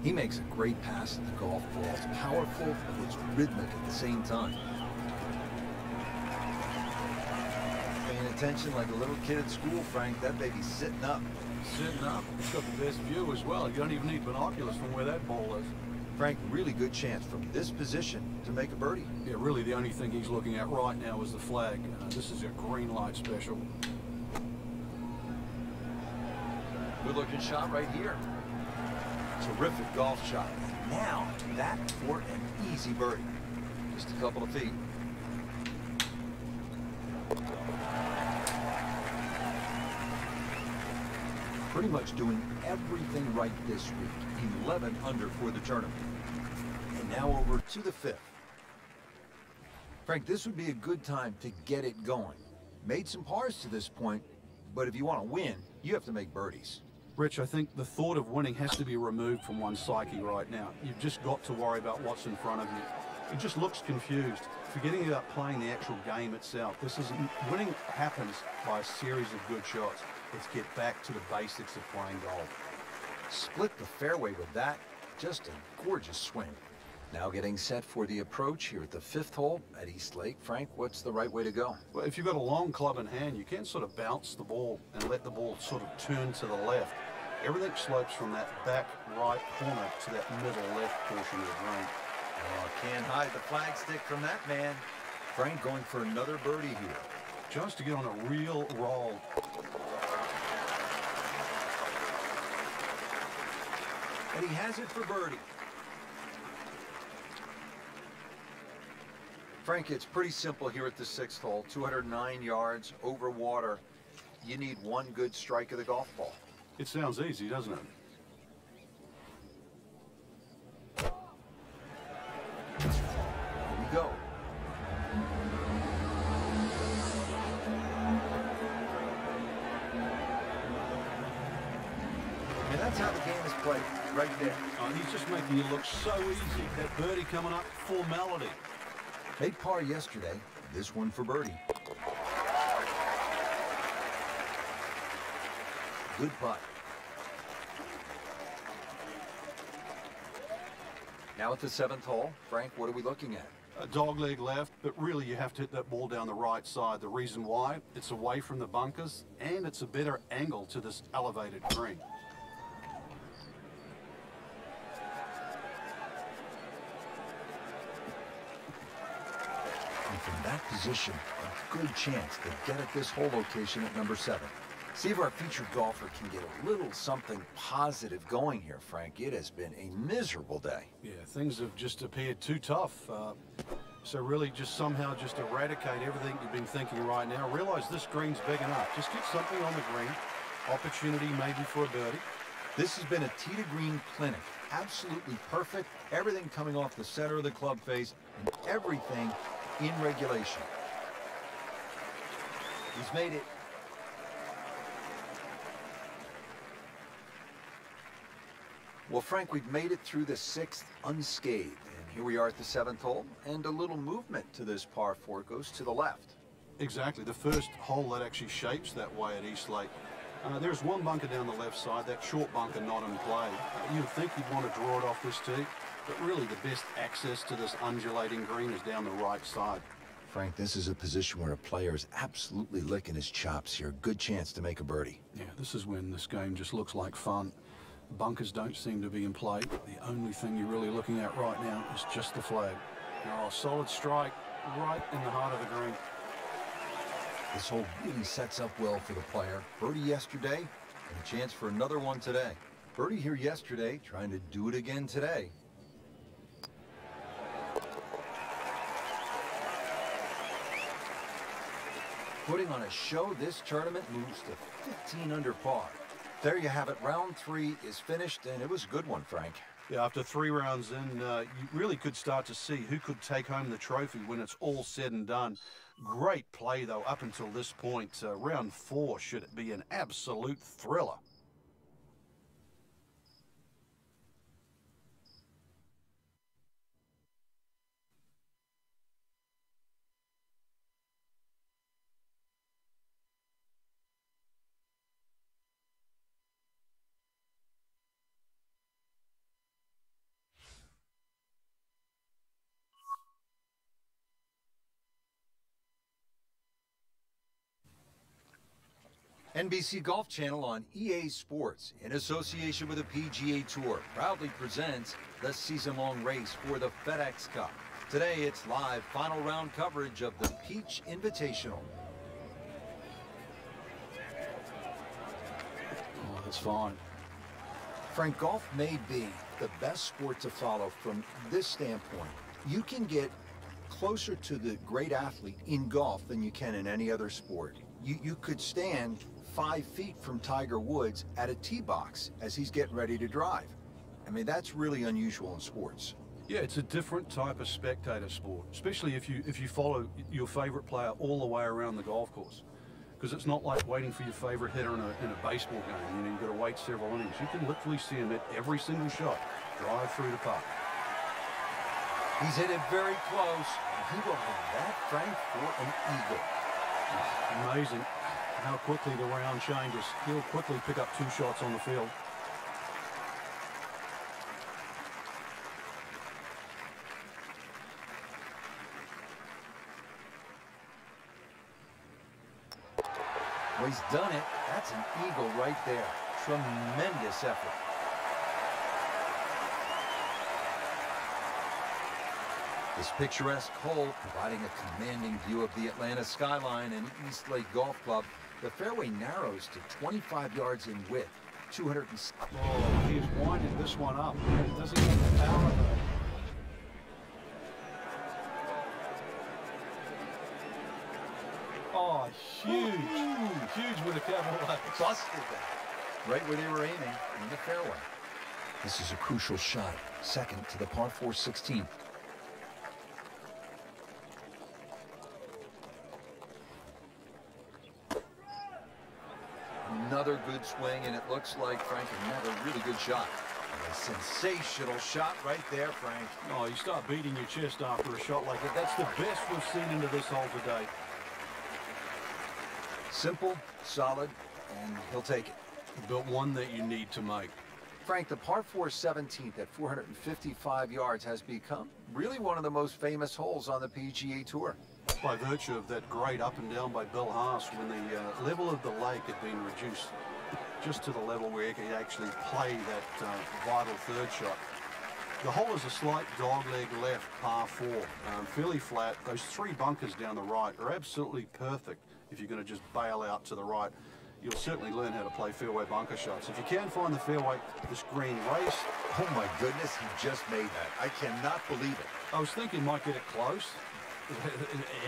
He makes a great pass at the golf ball. It's powerful, but it's rhythmic at the same time. Paying attention like a little kid at school, Frank. That baby's sitting up. Sitting up. He's got the best view as well. You don't even need binoculars from where that ball is. Frank, really good chance from this position to make a birdie. Yeah, really the only thing he's looking at right now is the flag. This is a green light special. Good looking shot right here. Terrific golf shot. Now, that for an easy birdie. Just a couple of feet. Pretty much doing everything right this week. 11 under for the tournament. And now over to the 5th. Frank, this would be a good time to get it going. Made some pars to this point, but if you want to win, you have to make birdies. Rich, I think the thought of winning has to be removed from one's psyche right now. You've just got to worry about what's in front of you. He just looks confused, forgetting about playing the actual game itself. Winning happens by a series of good shots. Let's get back to the basics of playing golf. Split the fairway with that. Just a gorgeous swing. Now getting set for the approach here at the 5th hole at East Lake. Frank, what's the right way to go? Well, if you've got a long club in hand, you can sort of bounce the ball and let the ball sort of turn to the left. Everything slopes from that back right corner to that middle left portion of the green. Oh, can't hide the flagstick from that man. Frank going for another birdie here. Just to get on a real roll. And he has it for birdie. Frank, it's pretty simple here at the 6th hole. 209 yards over water. You need one good strike of the golf ball. It sounds easy, doesn't it? Here we go. And that's how the game is played, right there. Oh, he's just making it look so easy. That birdie coming up, formality. Made par yesterday, this one for birdie. Good putt. Now at the 7th hole, Frank, what are we looking at? A dogleg left, but really you have to hit that ball down the right side. The reason why, it's away from the bunkers, and it's a better angle to this elevated green. And from that position, a good chance to get at this hole location at number 7. See if our featured golfer can get a little something positive going here, Frank. It has been a miserable day. Yeah, things have just appeared too tough. So really just somehow just eradicate everything you've been thinking right now. Realize this green's big enough. Just get something on the green. Opportunity maybe for a birdie. This has been a tee to green clinic. Absolutely perfect. Everything coming off the center of the club face and everything in regulation. He's made it. Well, Frank, we've made it through the 6th unscathed. And here we are at the 7th hole. And a little movement to this par 4 goes to the left. Exactly. The first hole that actually shapes that way at East Lake. There's one bunker down the left side, that short bunker not in play. You'd think you'd want to draw it off this tee, but really the best access to this undulating green is down the right side. Frank, this is a position where a player is absolutely licking his chops here. Good chance to make a birdie. Yeah, this is when this game just looks like fun. Bunkers don't seem to be in play. The only thing you're really looking at right now is just the flag. Oh, solid strike right in the heart of the green. This hole really sets up well for the player. Birdie yesterday, and a chance for another one today. Birdie here yesterday, trying to do it again today. Putting on a show, this tournament moves to 15 under par. There you have it. Round 3 is finished, and it was a good one, Frank. Yeah, after 3 rounds in, you really could start to see who could take home the trophy when it's all said and done. Great play, though, up until this point. Round 4 should be an absolute thriller. NBC Golf Channel on EA Sports, in association with the PGA Tour, proudly presents the season-long race for the FedEx Cup. Today, it's live final round coverage of the Peach Invitational. Oh, that's fine. Frank, golf may be the best sport to follow from this standpoint. You can get closer to the great athlete in golf than you can in any other sport. You could stand 5 feet from Tiger Woods at a tee box as he's getting ready to drive. I mean, that's really unusual in sports. Yeah, it's a different type of spectator sport, especially if you follow your favorite player all the way around the golf course. Because it's not like waiting for your favorite hitter in a baseball game. You know, you've got to wait several innings. You can literally see him at every single shot drive through the park. He's hit it very close. He will have that, Frank, for an eagle. Amazing how quickly the round changes. He'll quickly pick up 2 shots on the field. Well, he's done it. That's an eagle right there. Tremendous effort. This picturesque hole providing a commanding view of the Atlanta skyline and East Lake Golf Club. The fairway narrows to 25 yards in width, 200. Oh, he's winding this one up. He doesn't have the power though. Oh, huge. Huge with a capital X. Busted that. Right where they were aiming, in the fairway. This is a crucial shot. Second to the par 4 16th. Another good swing, and it looks like, Frank, another really good shot. A sensational shot right there, Frank. Oh, you start beating your chest after a shot like that. That's the best we've seen into this hole today. Simple, solid, and he'll take it. But one that you need to make. Frank, the par 4 17th at 455 yards has become really one of the most famous holes on the PGA Tour. By virtue of that great up and down by Bill Haas when the level of the lake had been reduced just to the level where he could actually play that vital third shot. The hole is a slight dogleg left par 4, fairly flat. Those 3 bunkers down the right are absolutely perfect if you're going to just bail out to the right. you'll certainly learn how to play fairway bunker shots. If you can find the fairway, this green race. Oh my goodness, he just made that. I cannot believe it. I was thinking might get it close.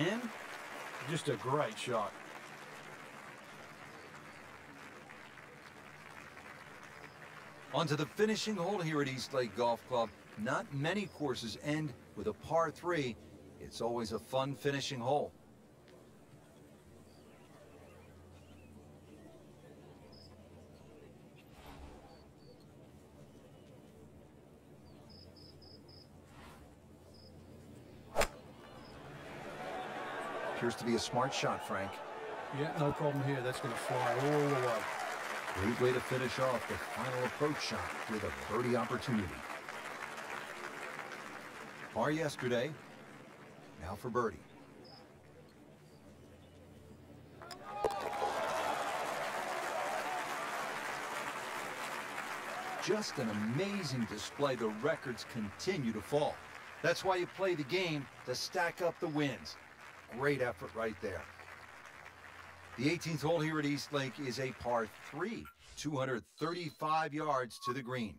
And just a great shot. On to the finishing hole here at East Lake Golf Club. Not many courses end with a par 3. It's always a fun finishing hole. Appears to be a smart shot, Frank. Yeah, no problem here. That's going to fly all the way. Great way to finish off the final approach shot with a birdie opportunity. Par yesterday, now for birdie. Just an amazing display. The records continue to fall. That's why you play the game, to stack up the wins. Great effort right there. The 18th hole here at East Lake is a par 3, 235 yards to the green.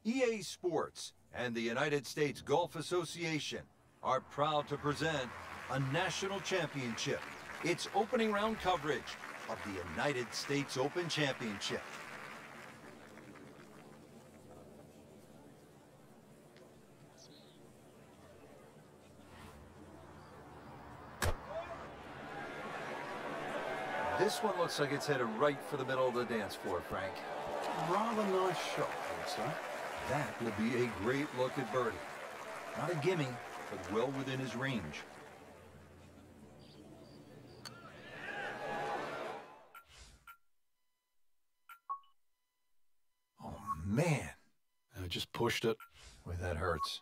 EA Sports and the United States Golf Association are proud to present a national championship. It's opening round coverage of the United States Open Championship. This one looks like it's headed right for the middle of the dance floor, Frank. Rather nice shot, I would say. That will be a great look at birdie. Not a gimme, but well within his range. Oh, man. I just pushed it. Boy, that hurts.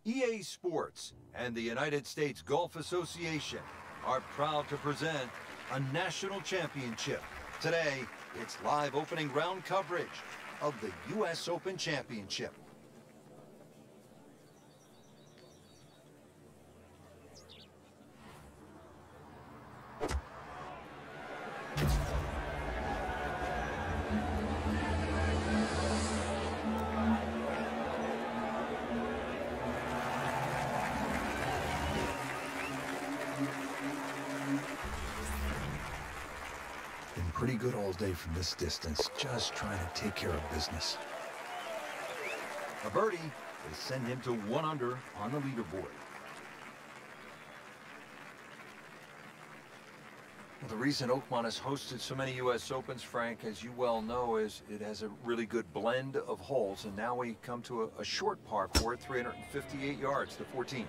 EA Sports and the United States Golf Association are proud to present a national championship. Today, it's live opening round coverage of the U.S. Open Championship. Pretty good all day from this distance, just trying to take care of business. A birdie will send him to 1 under on the leaderboard. Well, the reason Oakmont has hosted so many U.S. Opens, Frank, as you well know, is it has a really good blend of holes, and now we come to a short par 4 at 358 yards, the 14th.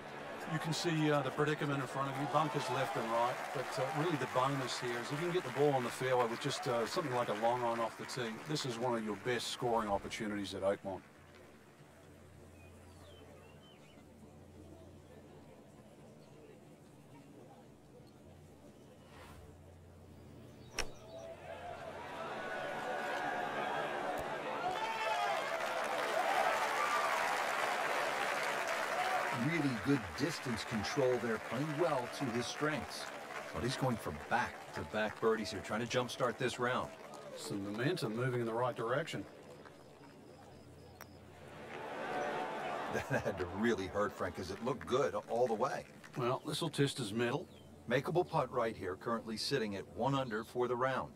You can see the predicament in front of you, bunkers left and right, but really the bonus here is if you can get the ball on the fairway with just something like a long iron off the tee, this is one of your best scoring opportunities at Oakmont. Really good distance control there, playing well to his strengths. But he's going for back-to-back birdies here, trying to jumpstart this round. Some momentum moving in the right direction. That had to really hurt Frank, because it looked good all the way. Well, this will test his mettle. Makeable putt right here, currently sitting at 1 under for the round.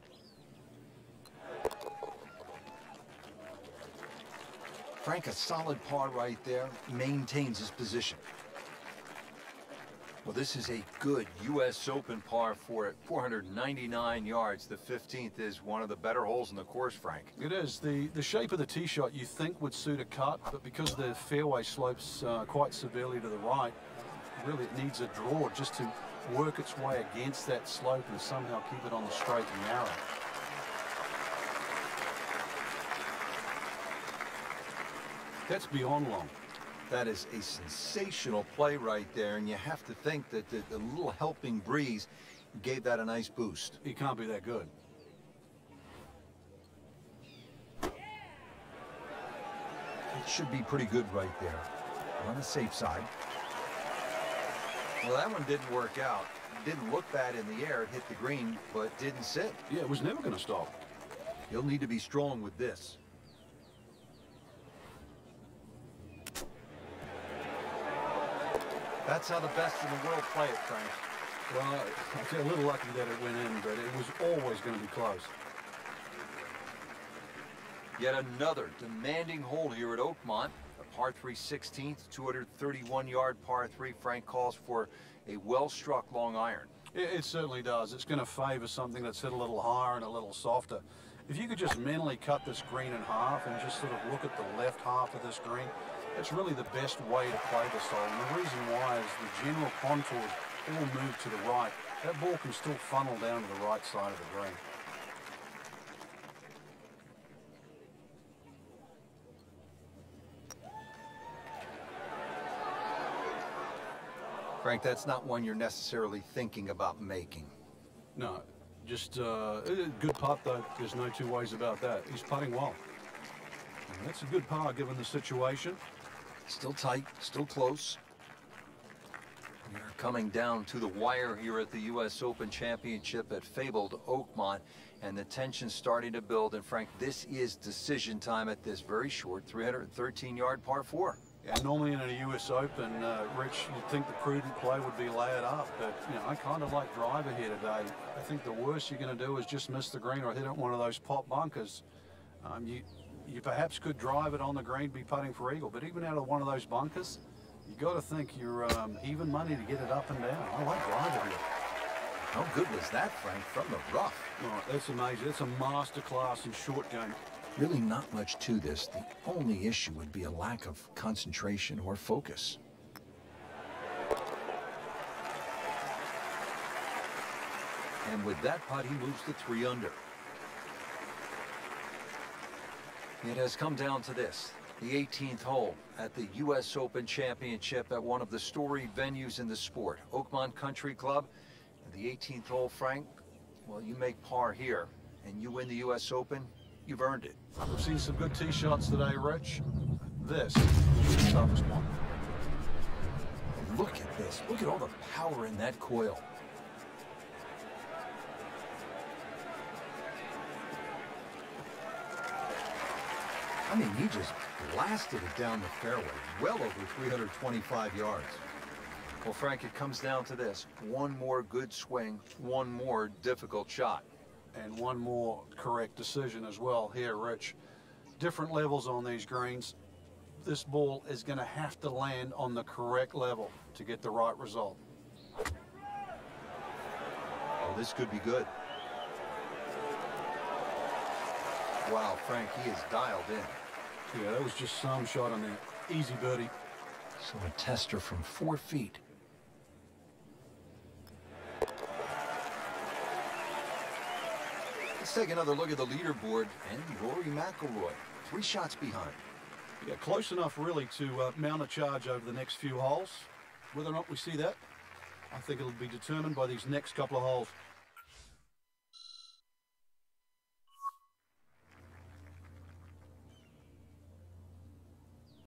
Frank, a solid par right there, maintains his position. Well, this is a good U.S. Open par for it, 499 yards. The 15th is one of the better holes in the course, Frank. It is. The shape of the tee shot you think would suit a cut, but because the fairway slopes quite severely to the right, really it needs a draw just to work its way against that slope and somehow keep it on the straight and narrow. That's beyond long. That is a sensational play right there, and you have to think that the little helping breeze gave that a nice boost. He can't be that good. It should be pretty good right there. On the safe side. Well, that one didn't work out. Didn't look bad in the air. It hit the green, but didn't sit. Yeah, it was never going to stop. He'll need to be strong with this. That's how the best in the world play it, Frank. Well, I'm a little lucky that it went in, but it was always going to be close. Yet another demanding hole here at Oakmont. A par 3 16th, 231-yard par 3. Frank calls for a well-struck long iron. It certainly does. It's going to favor something that's hit a little higher and a little softer. If you could just mentally cut this green in half and just sort of look at the left half of this green, it's really the best way to play this hole. And the reason why is the general contours all move to the right. That ball can still funnel down to the right side of the green. Frank, that's not one you're necessarily thinking about making. No, just a good putt, though. There's no two ways about that. He's putting well. And that's a good par given the situation. Still tight, still close. We are coming down to the wire here at the U.S. Open Championship at fabled Oakmont, and the tension's starting to build. And Frank, this is decision time at this very short 313-yard par 4. Yeah, normally in a U.S. Open, Rich, you'd think the prudent play would be lay it up, but I kind of like driver here today. I think the worst you're going to do is just miss the green or hit it one of those pop bunkers. You perhaps could drive it on the green, be putting for eagle, but even out of one of those bunkers, you got to think you're even money to get it up and down. I like driver here. How good was that, Frank, from the rough? Oh, that's amazing. That's a master class in short game. Really not much to this. The only issue would be a lack of concentration or focus. And with that putt, he moves to 3 under. It has come down to this, the 18th hole at the U.S. Open Championship at one of the storied venues in the sport, Oakmont Country Club. And the 18th hole, Frank, well, you make par here and you win the U.S. Open, you've earned it. We've seen some good tee shots today, Rich. This is the toughest one. Look at this. Look at all the power in that coil. I mean, he just blasted it down the fairway, well over 325 yards. Well, Frank, it comes down to this. One more good swing, one more difficult shot. And one more correct decision as well here, Rich. Different levels on these greens. This ball is going to have to land on the correct level to get the right result. Oh, this could be good. Wow, Frank, he is dialed in. Yeah, that was just some shot on that. Easy birdie. So a tester from 4 feet. Let's take another look at the leaderboard, and Rory McIlroy, 3 shots behind. Yeah, close enough really to mount a charge over the next few holes. Whether or not we see that, I think it'll be determined by these next couple of holes.